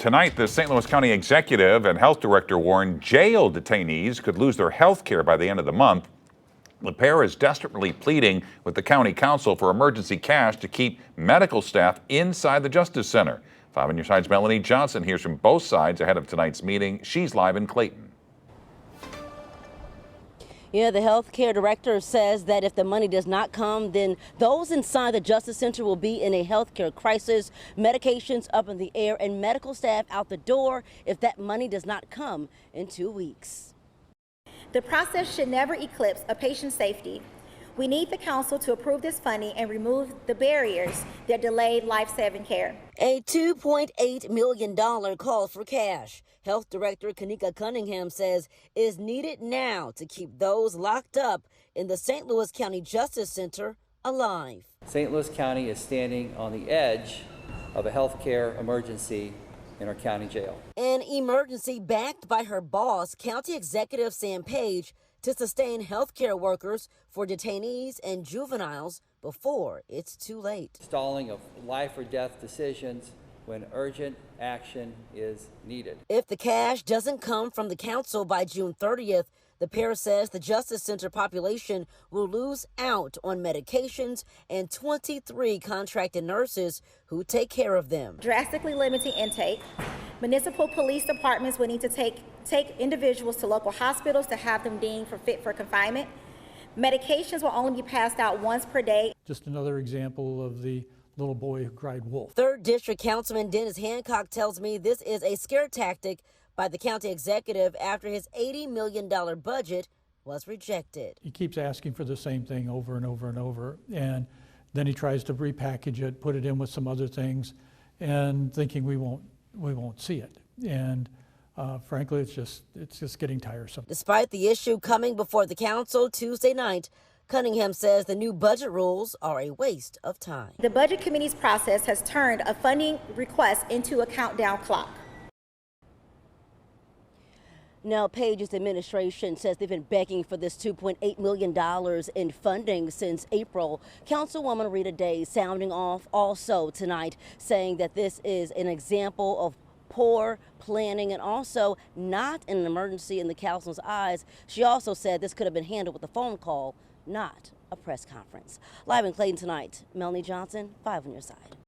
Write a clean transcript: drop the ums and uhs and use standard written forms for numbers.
Tonight, the St. Louis County Executive and Health Director warned jail detainees could lose their health care by the end of the month. The pair is desperately pleading with the county council for emergency cash to keep medical staff inside the Justice Center. 5 on your side's Melanie Johnson hears from both sides ahead of tonight's meeting. She's live in Clayton. Yeah, the health care director says that if the money does not come, then those inside the Justice Center will be in a health care crisis, medications up in the air, and medical staff out the door if that money does not come in 2 weeks. The process should never eclipse a patient's safety. We need the council to approve this funding and remove the barriers that delayed life-saving care. A $2.8 million call for cash. Health Director Kanika Cunningham says is needed now to keep those locked up in the St. Louis County Justice Center alive. St. Louis County is standing on the edge of a health care emergency in our county jail. An emergency backed by her boss, County Executive Sam Page, to sustain health care workers for detainees and juveniles before it's too late. Stalling of life or death decisions when urgent action is needed. If the cash doesn't come from the council by June 30th, the pair says the Justice Center population will lose out on medications and 23 contracted nurses who take care of them. Drastically limiting intake. Municipal police departments will need to take individuals to local hospitals to have them deemed fit for confinement. Medications will only be passed out once per day. Just another example of the little boy who cried wolf. 3rd District Councilman Dennis Hancock tells me this is a scare tactic by the county executive after his $80 million budget was rejected. He keeps asking for the same thing over and over and over, and then he tries to repackage it, put it in with some other things, and thinking we won't see it. And frankly, it's just getting tiresome. Despite the issue coming before the council Tuesday night, Cunningham says the new budget rules are a waste of time. The Budget Committee's process has turned a funding request into a countdown clock. Now, Page's administration says they've been begging for this $2.8 million in funding since April. Councilwoman Rita Day sounding off also tonight, saying that this is an example of poor planning and also not an emergency in the council's eyes. She also said this could have been handled with a phone call, not a press conference. Live in Clayton tonight, Melanie Johnson, 5 on your side.